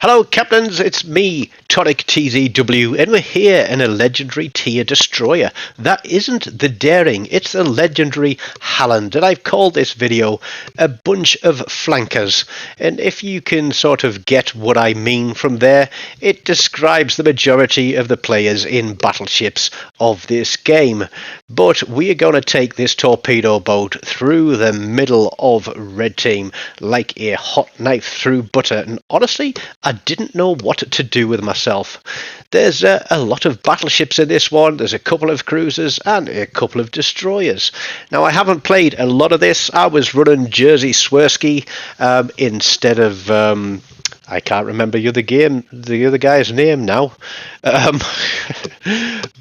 Hello captains, it's me, TONIK TZW, and we're here in a legendary tier destroyer. That isn't the Daring, it's the legendary Halland, and I've called this video a bunch of flankers. And if you can sort of get what I mean from there, it describes the majority of the players in battleships of this game. But we are going to take this torpedo boat through the middle of red team like a hot knife through butter, and honestly, I didn't know what to do with myself. There's a lot of battleships in this one. There's a couple of cruisers and a couple of destroyers. Now, I haven't played a lot of this. I was running Jersey Swirsky instead of I can't remember the other guy's name now.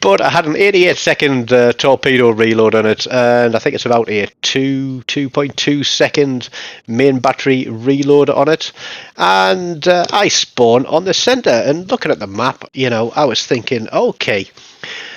But I had an 88-second torpedo reload on it, and I think it's about a 2.2 second main battery reload on it. And I spawn on the center, and looking at the map, you know, I was thinking, okay,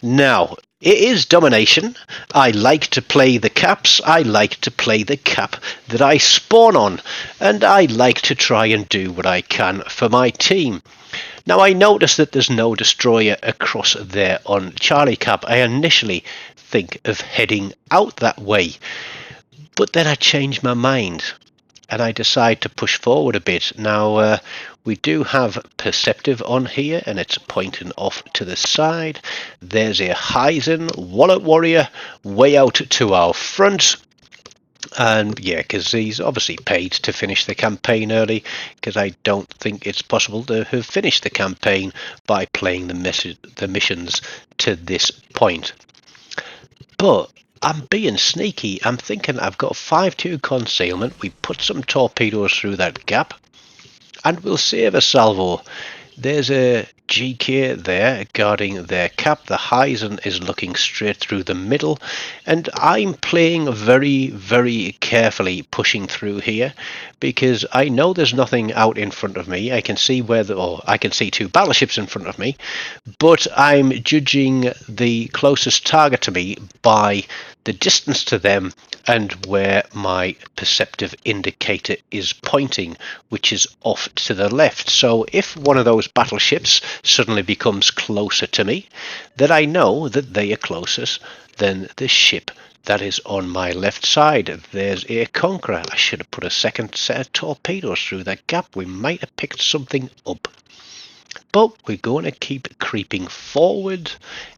now it is domination. I like to play the caps. I like to play the cap that I spawn on, and I like to try and do what I can for my team. Now, I notice that there's no destroyer across there on Charlie Cap. I initially think of heading out that way, but then I change my mind and I decide to push forward a bit. Now, we do have Perceptive on here, and it's pointing off to the side. There's a Heisen Wallet Warrior way out to our front. And yeah, because he's obviously paid to finish the campaign early, because I don't think it's possible to have finished the campaign by playing the missions to this point. But I'm being sneaky. I'm thinking I've got 5-2 concealment. We put some torpedoes through that gap, and we'll save a salvo. There's a GK there guarding their cap. The Heisen is looking straight through the middle, and I'm playing very, very carefully, pushing through here, because I know there's nothing out in front of me. I can see I can see two battleships in front of me, but I'm judging the closest target to me by the distance to them and where my perceptive indicator is pointing, which is off to the left. So if one of those battleships suddenly becomes closer to me, then I know that they are closest than the ship that is on my left side. There's a Conqueror. I should have put a second set of torpedoes through that gap. We might have picked something up. But we're going to keep creeping forward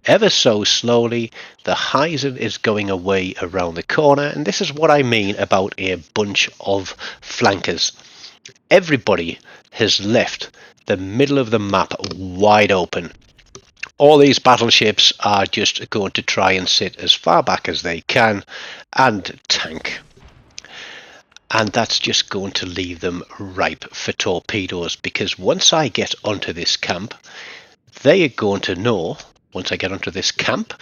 ever so slowly. The Heisen is going away around the corner, and this is what I mean about a bunch of flankers. Everybody has left the middle of the map wide open. All these battleships are just going to try and sit as far back as they can and tank. And that's just going to leave them ripe for torpedoes, because once I get onto this camp, they are going to know, once I get onto this cap,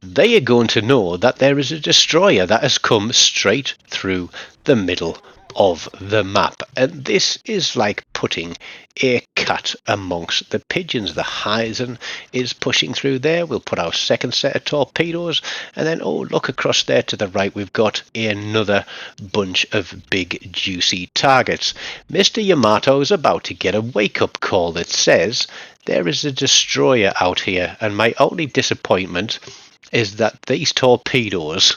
they are going to know that there is a destroyer that has come straight through the middle of the map. And this is like putting a cat amongst the pigeons. The Heisen is pushing through there. We'll put our second set of torpedoes, and then, oh, look across there to the right, we've got another bunch of big juicy targets. Mr. Yamato is about to get a wake-up call that says there is a destroyer out here, and my only disappointment is that these torpedoes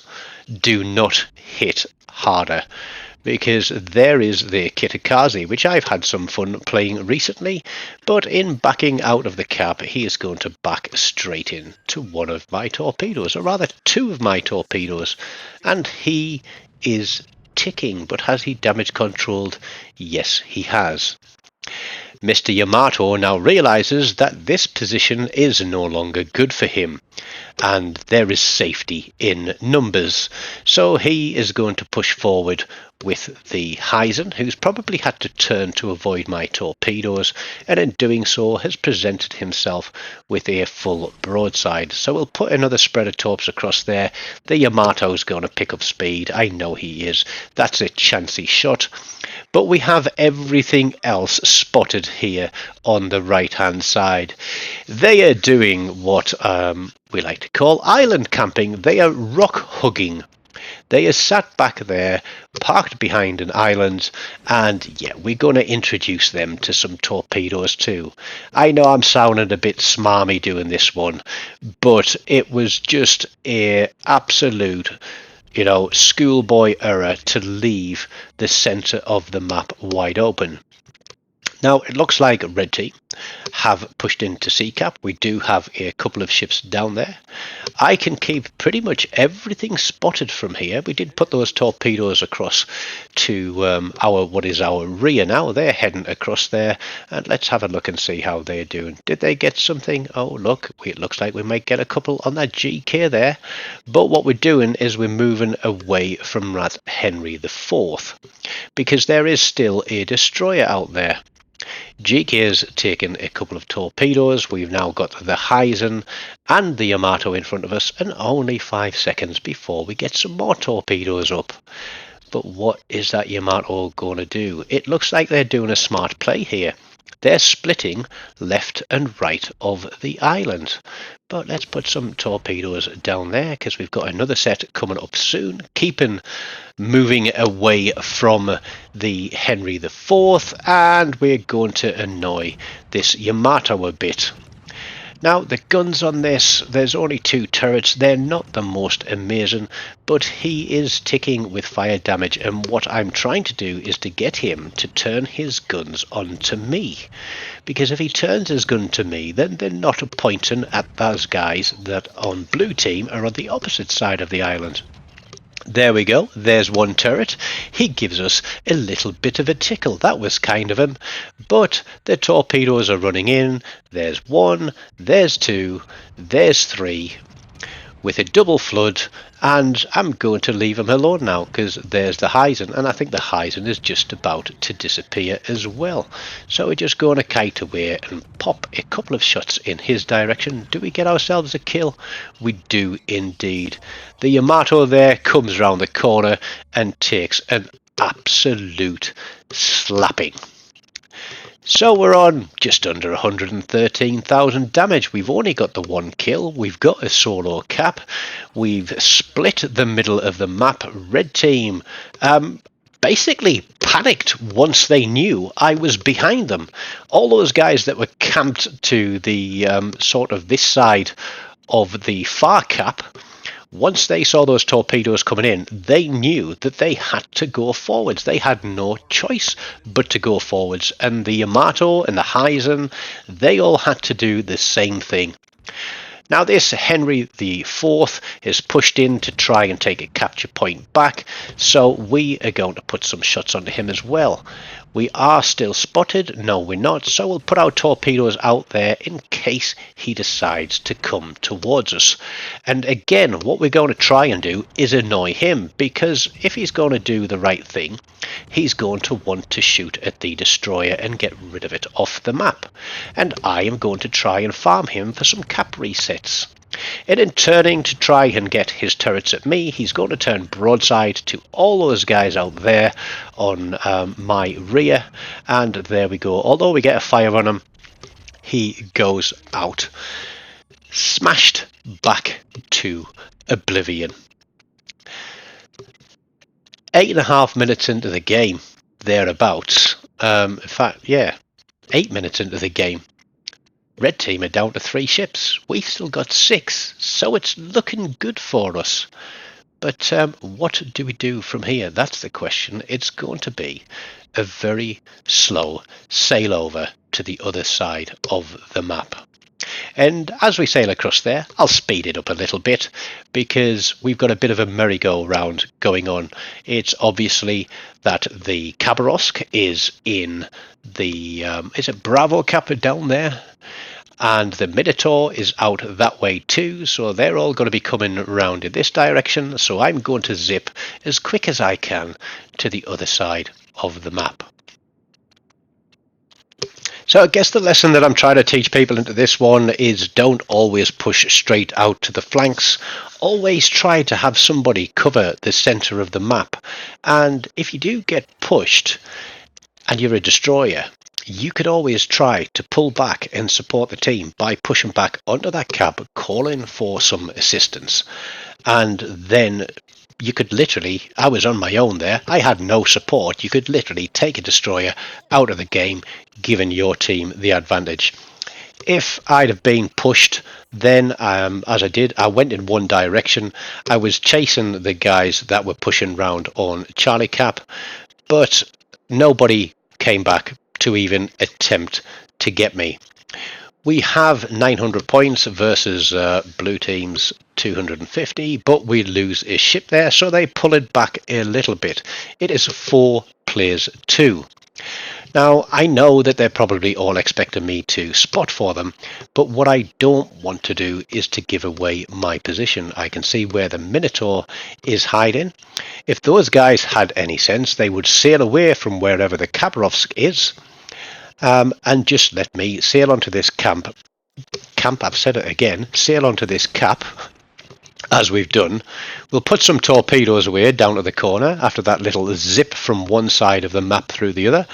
do not hit harder, because there is the Kitakaze, which I've had some fun playing recently, but in backing out of the cap, he is going to back straight in to one of my torpedoes, or rather two of my torpedoes, and he is ticking. But has he damage controlled? Yes, he has. Mr. Yamato now realizes that this position is no longer good for him, and there is safety in numbers. So he is going to push forward with the Heisen, who's probably had to turn to avoid my torpedoes, and in doing so has presented himself with a full broadside. So we'll put another spread of torps across there. The Yamato's going to pick up speed. I know he is. That's a chancy shot. But we have everything else spotted here on the right hand side. They are doing what we like to call island camping. They are rock hugging They are sat back there, parked behind an island, and yeah, we're going to introduce them to some torpedoes too. I know I'm sounding a bit smarmy doing this one, but it was just a absolute, schoolboy error to leave the centre of the map wide open. Now, it looks like Red Team have pushed into sea cap. We do have a couple of ships down there. I can keep pretty much everything spotted from here. We did put those torpedoes across to our rear now. They're heading across there. And let's have a look and see how they're doing. Did they get something? Oh, look, it looks like we might get a couple on that GK there. But what we're doing is we're moving away from that Henry IV, because there is still a destroyer out there. GK has taken a couple of torpedoes. We've now got the Heisen and the Yamato in front of us, and only 5 seconds before we get some more torpedoes up. But what is that Yamato going to do? It looks like they're doing a smart play here. They're splitting left and right of the island. But let's put some torpedoes down there, because we've got another set coming up soon, moving away from the Henry IV, and we're going to annoy this Yamato a bit. Now, the guns on this, there's only 2 turrets. They're not the most amazing, but he is ticking with fire damage, and what I'm trying to do is to get him to turn his guns onto me. Because if he turns his gun to me, then they're not pointing at those guys that on blue team are on the opposite side of the island. There we go, there's one turret. He gives us a little bit of a tickle. That was kind of him. But the torpedoes are running in. There's 1, there's 2, there's 3 with a double flood, and I'm going to leave him alone now, because there's the Heisen, and I think the Heisen is just about to disappear as well. So we're just going to kite away and pop a couple of shots in his direction. Do we get ourselves a kill? We do indeed. The Yamato there comes round the corner and takes an absolute slapping. So we're on just under 113,000 damage. We've only got the 1 kill. We've got a solo cap. We've split the middle of the map. Red team basically panicked once they knew I was behind them. All those guys that were camped to the sort of this side of the far cap, once they saw those torpedoes coming in, they knew that they had to go forwards. They had no choice but to go forwards. And the Yamato and the Heisen, they all had to do the same thing. Now this Henry IV is pushed in to try and take a capture point back, so we are going to put some shots onto him as well. We are still spotted. No, we're not. So we'll put our torpedoes out there in case he decides to come towards us. And again, what we're going to try and do is annoy him, because if he's going to do the right thing, he's going to want to shoot at the destroyer and get rid of it off the map. And I am going to try and farm him for some cap resets. And in turning to try and get his turrets at me, he's going to turn broadside to all those guys out there on my rear. And there we go. Although we get a fire on him, he goes out, smashed back to oblivion. 8.5 minutes into the game, thereabouts. In fact, yeah, 8 minutes into the game. Red team are down to 3 ships. We've still got 6, so it's looking good for us. But what do we do from here? That's the question. It's going to be a very slow sail over to the other side of the map. And as we sail across there, I'll speed it up a little bit, because we've got a bit of a merry-go-round going on. It's obviously that the Khabarovsk is in the is it Bravo Kappa down there, and the Minotaur is out that way too, so they're all going to be coming around in this direction. So I'm going to zip as quick as I can to the other side of the map. So I guess the lesson that I'm trying to teach people into this one is don't always push straight out to the flanks. Always try to have somebody cover the centre of the map. And if you do get pushed and you're a destroyer, you could always try to pull back and support the team by pushing back onto that cap, calling for some assistance, and then you could literally, I was on my own there, I had no support, you could literally take a destroyer out of the game, giving your team the advantage. If I'd have been pushed, then as I did, I went in one direction. I was chasing the guys that were pushing round on Charlie Cap, but nobody came back to even attempt to get me. We have 900 points versus blue team's 250, but we lose a ship there, so they pull it back a little bit. It is 4 players 2. Now, I know that they're probably all expecting me to spot for them, but what I don't want to do is to give away my position. I can see where the Minotaur is hiding. If those guys had any sense, they would sail away from wherever the Khabarovsk is, and just let me sail onto this camp. I've said it again, sail onto this cap, as we've done. We'll put some torpedoes away down to the corner after that little zip from one side of the map through the other.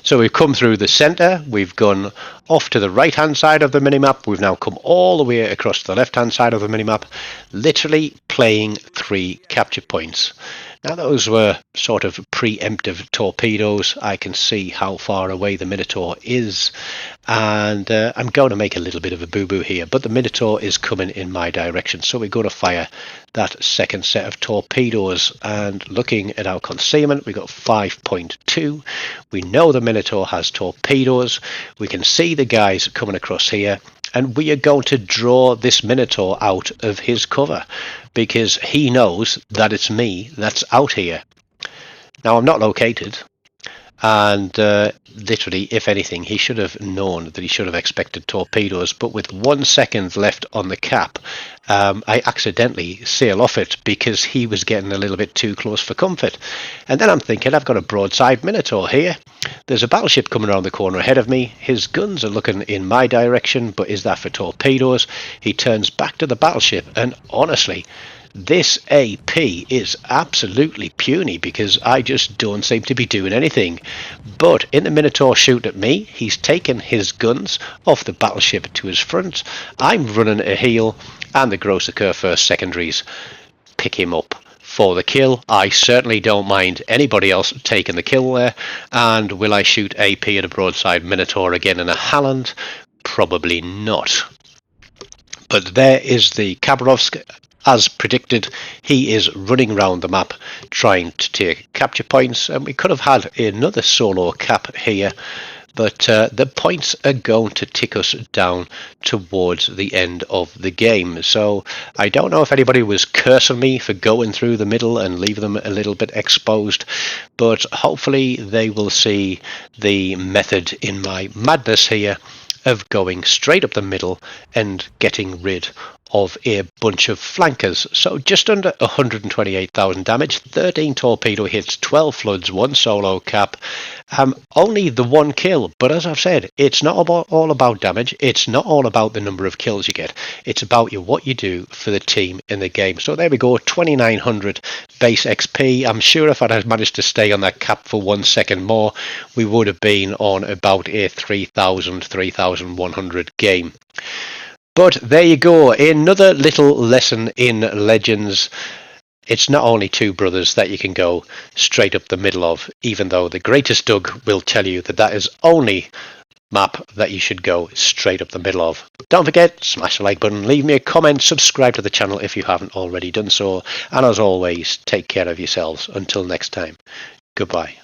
So we've come through the centre, we've gone off to the right hand side of the minimap, we've now come all the way across to the left hand side of the minimap, literally playing 3 capture points. Now those were sort of preemptive torpedoes. I can see how far away the Minotaur is, and I'm going to make a little bit of a boo-boo here, but the Minotaur is coming in my direction, so we're going to fire that second set of torpedoes. And looking at our concealment, we got 5.2. We know the Minotaur has torpedoes. We can see the guys coming across here, and we are going to draw this Minotaur out of his cover because he knows that it's me that's out here. Now, I'm not located, and literally, if anything, he should have known that he should have expected torpedoes, but with 1 second left on the cap, I accidentally sail off it because he was getting a little bit too close for comfort. And then I'm thinking, I've got a broadside Minotaur here. There's a battleship coming around the corner ahead of me. His guns are looking in my direction, but is that for torpedoes? He turns back to the battleship, and honestly, this AP is absolutely puny because I just don't seem to be doing anything. But in the Minotaur shoot at me, he's taken his guns off the battleship to his front. I'm running a heel, and the Grossaker first secondaries pick him up for the kill. I certainly don't mind anybody else taking the kill there. And will I shoot AP at a broadside Minotaur again in a Halland? Probably not. But there is the Khabarovsk. As predicted, he is running around the map trying to take capture points, and we could have had another solo cap here, but the points are going to tick us down towards the end of the game. So I don't know if anybody was cursing me for going through the middle and leaving them a little bit exposed, but hopefully they will see the method in my madness here of going straight up the middle and getting rid of a bunch of flankers. So just under 128,000 damage, 13 torpedo hits, 12 floods, 1 solo cap, only the 1 kill. But as I've said, it's not all about damage. It's not all about the number of kills you get. It's about what you do for the team in the game. So there we go, 2,900 base XP. I'm sure if I'd managed to stay on that cap for 1 second more, we would have been on about a 3,000, 3,100 game. But there you go, another little lesson in Legends. It's not only 2 brothers that you can go straight up the middle of, even though the greatest Doug will tell you that that is only map that you should go straight up the middle of. Don't forget, smash the like button, leave me a comment, subscribe to the channel if you haven't already done so, and as always, take care of yourselves. Until next time, goodbye.